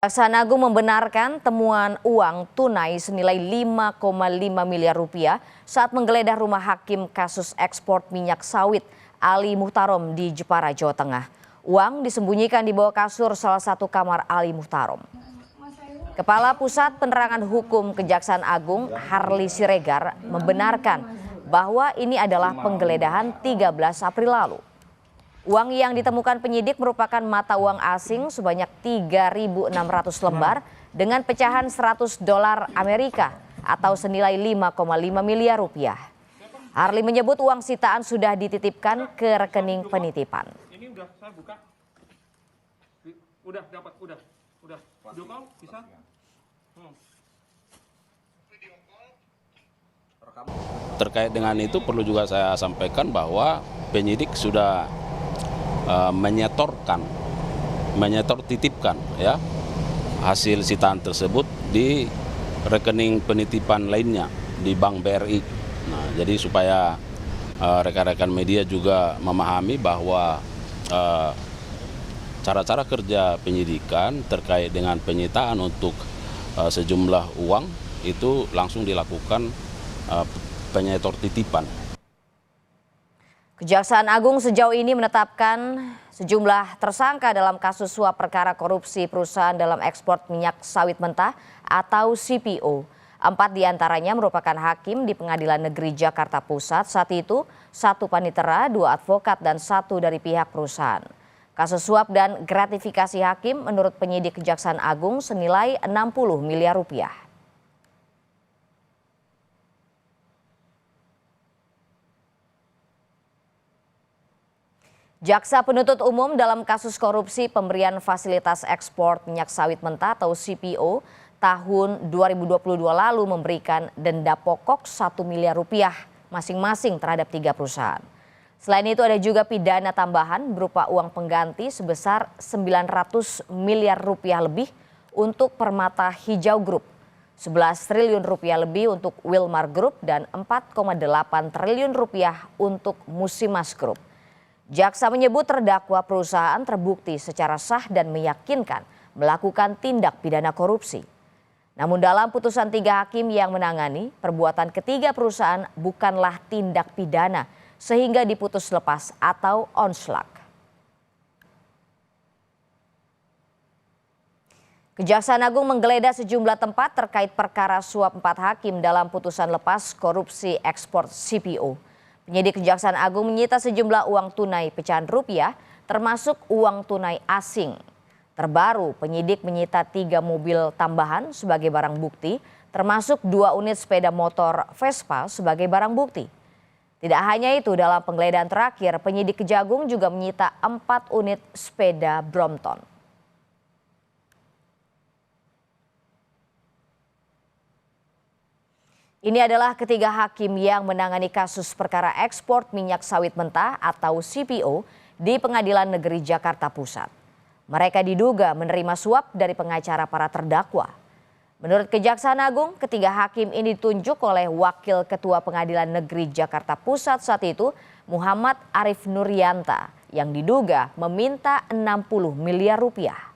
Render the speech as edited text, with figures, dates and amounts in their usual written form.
Kejaksaan Agung membenarkan temuan uang tunai senilai 5,5 miliar rupiah saat menggeledah rumah hakim kasus ekspor minyak sawit Ali Muhtarom di Jepara, Jawa Tengah. Uang disembunyikan di bawah kasur salah satu kamar Ali Muhtarom. Kepala Pusat Penerangan Hukum Kejaksaan Agung Harli Siregar membenarkan bahwa ini adalah penggeledahan 13 April lalu. Uang yang ditemukan penyidik merupakan mata uang asing sebanyak 3.600 lembar dengan pecahan $100 Amerika atau senilai 5,5 miliar rupiah. Harli menyebut uang sitaan sudah dititipkan ke rekening penitipan. Ini udah saya buka. Udah dapat, udah. Video call bisa? Terkait dengan itu perlu juga saya sampaikan bahwa penyidik sudah titipkan ya hasil sitaan tersebut di rekening penitipan lainnya di Bank BRI. Nah, jadi supaya rekan-rekan media juga memahami bahwa cara-cara kerja penyidikan terkait dengan penyitaan untuk sejumlah uang itu langsung dilakukan penyetor titipan. Kejaksaan Agung sejauh ini menetapkan sejumlah tersangka dalam kasus suap perkara korupsi perusahaan dalam ekspor minyak sawit mentah atau CPO. 4 diantaranya merupakan hakim di Pengadilan Negeri Jakarta Pusat. Saat itu 1 panitera, 2 advokat dan 1 dari pihak perusahaan. Kasus suap dan gratifikasi hakim menurut penyidik Kejaksaan Agung senilai 60 miliar rupiah. Jaksa Penuntut Umum dalam kasus korupsi pemberian fasilitas ekspor minyak sawit mentah atau CPO tahun 2022 lalu memberikan denda pokok 1 miliar rupiah masing-masing terhadap 3 perusahaan. Selain itu ada juga pidana tambahan berupa uang pengganti sebesar 900 miliar rupiah lebih untuk Permata Hijau Group, 11 triliun rupiah lebih untuk Wilmar Group dan 4,8 triliun rupiah untuk Musimas Group. Jaksa menyebut terdakwa perusahaan terbukti secara sah dan meyakinkan melakukan tindak pidana korupsi. Namun dalam putusan 3 hakim yang menangani, perbuatan ketiga perusahaan bukanlah tindak pidana sehingga diputus lepas atau onslak. Kejaksaan Agung menggeledah sejumlah tempat terkait perkara suap 4 hakim dalam putusan lepas korupsi ekspor CPO. Penyidik Kejaksaan Agung menyita sejumlah uang tunai pecahan rupiah termasuk uang tunai asing. Terbaru penyidik menyita 3 mobil tambahan sebagai barang bukti termasuk 2 unit sepeda motor Vespa sebagai barang bukti. Tidak hanya itu, dalam penggeledahan terakhir penyidik Kejagung juga menyita 4 unit sepeda Brompton. Ini adalah ketiga hakim yang menangani kasus perkara ekspor minyak sawit mentah atau CPO di Pengadilan Negeri Jakarta Pusat. Mereka diduga menerima suap dari pengacara para terdakwa. Menurut Kejaksaan Agung, ketiga hakim ini ditunjuk oleh Wakil Ketua Pengadilan Negeri Jakarta Pusat saat itu, Muhammad Arif Nuryanta, yang diduga meminta 60 miliar rupiah.